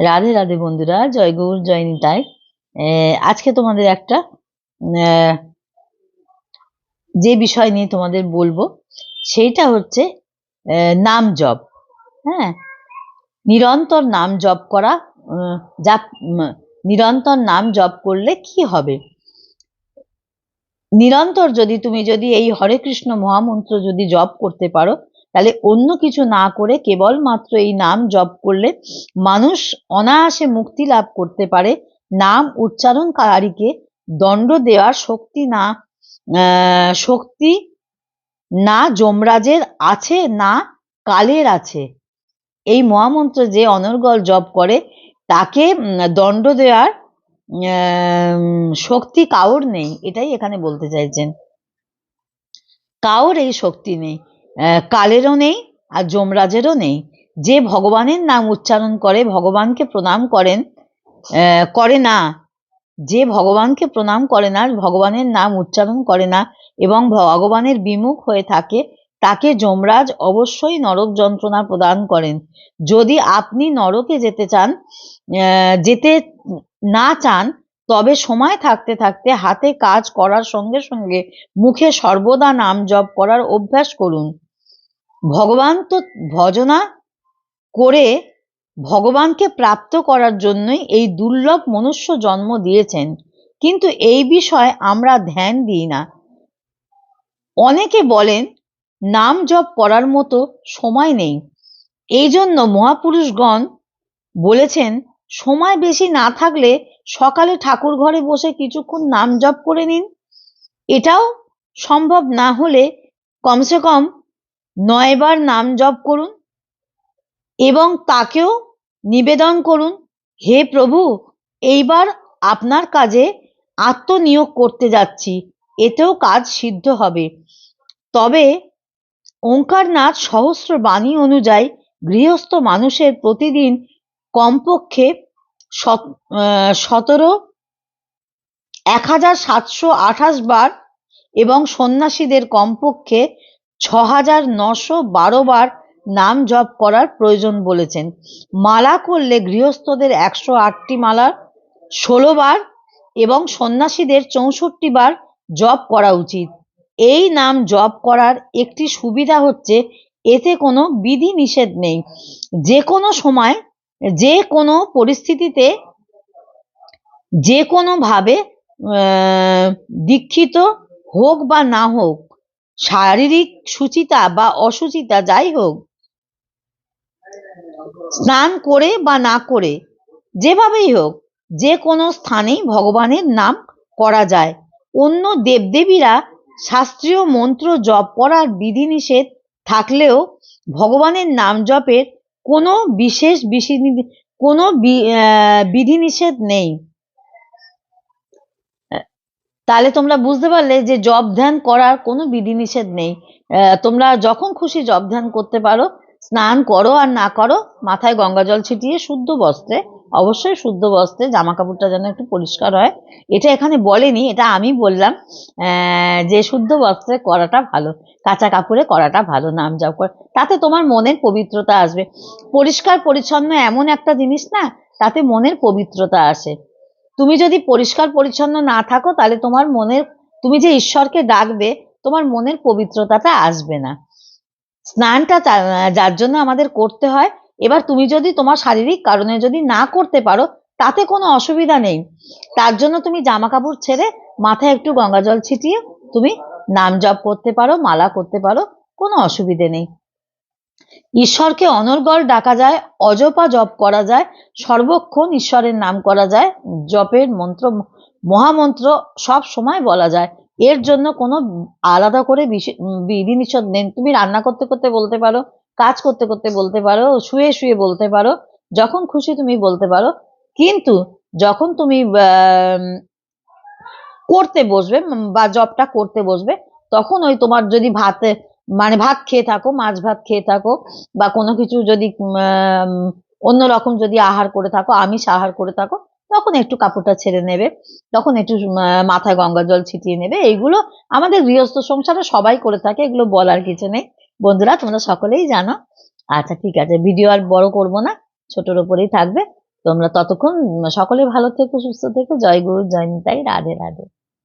রাধে রাধে বন্ধুরা, জয় গৌর জয় নিতাই। আজকে তোমাদের একটা যে বিষয় নিয়ে তোমাদের বলবো সেইটা হচ্ছে নাম জপ। হ্যাঁ, নিরন্তর নাম জপ করা, নিরন্তর নাম জপ করলে কি হবে। নিরন্তর তুমি যদি এই হরে কৃষ্ণ মহামন্ত্র যদি জপ করতে পারো, তাহলে অন্য কিছু না করে কেবলমাত্র এই নাম জপ করলে মানুষ অনায়াসে মুক্তি লাভ করতে পারে। নাম উচ্চারণকারীকে দণ্ড দেওয়ার শক্তি না যমরাজের আছে, না কালের আছে। এই মহামন্ত্র যে অনর্গল জপ করে তাকে দণ্ড দেওয়ার শক্তি কাউর নেই, এটাই এখানে বলতে চাইছেন। কাউর এই শক্তি নেই, কালেরও নেই আর যমরাজেরও নেই। যে ভগবানের নাম উচ্চারণ করে ভগবানকে প্রণাম করে না, যে ভগবানকে প্রণাম করে না, ভগবানের নাম উচ্চারণ করে না এবং ভগবানের বিমুখ হয়ে থাকে, তাকে যমরাজ অবশ্যই নরক যন্ত্রণা প্রদান করেন। যদি আপনি নরকে যেতে না চান, তবে সময় থাকতে থাকতে হাতে কাজ করার সঙ্গে সঙ্গে মুখে সর্বদা নাম জপ করার অভ্যাস করুন। ভগবান তো ভজনা করে ভগবানকে প্রাপ্ত করার জন্যই এই দুর্লভ মনুষ্য জন্ম দিয়েছেন, কিন্তু এই বিষয়ে আমরা ধ্যান দিই না। অনেকে বলেন নাম জপ করার মতো সময় নেই। এই জন্য মহাপুরুষগণ বলেছেন, সময় বেশি না থাকলে সকালে ঠাকুর ঘরে বসে কিছুক্ষণ নাম জপ করে নিন। এটাও সম্ভব না হলে কমসে কম 9 বার নাম জপ করুন এবং তাকেও নিবেদন করুন, হে প্রভু, এইবার আপনার কাজে আত্মনিয়োগ করতে যাচ্ছি, এতেও কাজ সিদ্ধ হবে। তবে ওঙ্কারনাথ সহস্র বাণী অনুযায়ী গৃহস্থ মানুষের প্রতিদিন কমপক্ষে 1728 বার এবং সন্ন্যাসীদের কমপক্ষে 6912 বার নাম জপ করার প্রয়োজন বলেছেন। মালা করলে গৃহস্থদের 108টি মালা 16 বার এবং সন্ন্যাসীদের 64 বার জপ করা উচিত। এই নাম জপ করার একটি সুবিধা হচ্ছে এতে কোনো বিধি নিষেধ নেই। যে কোনো সময়, যে কোনো পরিস্থিতিতে, যে কোনোভাবে দীক্ষিত হোক বা না হোক, শারীরিক সুচিতা বা অসুচিতা যাই হোক, স্নান করে বা না করে, যেভাবেই হোক, যে কোনো স্থানেই ভগবানের নাম করা যায়। অন্য দেবদেবীরা শাস্ত্রীয় মন্ত্র জপ করার বিধিনিষেধ থাকলেও ভগবানের নাম জপের কোনো বিশেষ বিধিনিষেধ নেই। তাহলে তোমরা বুঝতে পারলে যে জপ ধ্যান করার কোনো বিধিনিষেধ নেই। তোমরা যখন খুশি জপ ধ্যান করতে পারো, স্নান করো আর না করো, মাথায় গঙ্গা জল ছিটিয়ে শুদ্ধ বস্ত্রে, অবশ্যই শুদ্ধ বস্ত্রে, জামা কাপড়টা যেন একটু পরিষ্কার হয়। এটা এখানে বলেনি, এটা আমি বললাম যে শুদ্ধ বস্ত্রে করাটা ভালো, কাঁচা কাপড়ে করাটা ভালো নাম জপ করা, তাতে তোমার মনের পবিত্রতা আসবে। পরিষ্কার পরিচ্ছন্ন এমন একটা জিনিস না, তাতে মনের পবিত্রতা আসে। তুমি যদি পরিষ্কার পরিচ্ছন্ন না থাকো, তাহলে তুমি যে ঈশ্বরকে ডাকবে, তোমার মনের পবিত্রতাটা আসবে না। স্নানটা যার জন্য আমাদের করতে হয়। এবার তুমি যদি তোমার শারীরিক কারণে যদি না করতে পারো, তাতে কোনো অসুবিধা নেই। তার জন্য তুমি জামা কাপড় ছেড়ে মাথায় একটু গঙ্গা জল ছিটিয়ে তুমি নাম জপ করতে পারো, মালা করতে পারো, কোনো অসুবিধে নেই। ঈশ্বরকে অনর্গল ডাকা যায়, অজপা জপ করা যায়, সর্বক্ষণ ঈশ্বরের নাম করা যায়, জপের মন্ত্র মহামন্ত্র সব সময় বলা যায়। এর জন্য কোনো আলাদা করে বিধিনিষেধ নেই। তুমি রান্না করতে করতে বলতে পারো, কাজ করতে করতে বলতে পারো, শুয়ে শুয়ে বলতে পারো, যখন খুশি তুমি বলতে পারো। কিন্তু যখন তুমি করতে বসবে বা জপটা করতে বসবে, তখন ওই তোমার যদি ভাত খেয়ে থাকো, মাছ ভাত খেয়ে থাকো, বা কোনো কিছু যদি অন্যরকম যদি আহার করে থাকো, আমিষ আহার করে থাকো, তখন একটু কাপড়টা ছেড়ে নেবে, তখন একটু মাথায় গঙ্গা জল ছিটিয়ে নেবে। এইগুলো আমাদের গৃহস্থ সংসারে সবাই করে থাকে, এগুলো বলার কিছু নেই। বন্ধুরা, তোমরা সকলেই জানো। আচ্ছা, ঠিক আছে, ভিডিও আর বড় করব না, ছোটর উপরেই থাকবে। তোমরা ততক্ষণ সকলে ভালো থেকো, সুস্থ থেকো। জয় গুরু, জয় নিতাই, রাধে রাধে।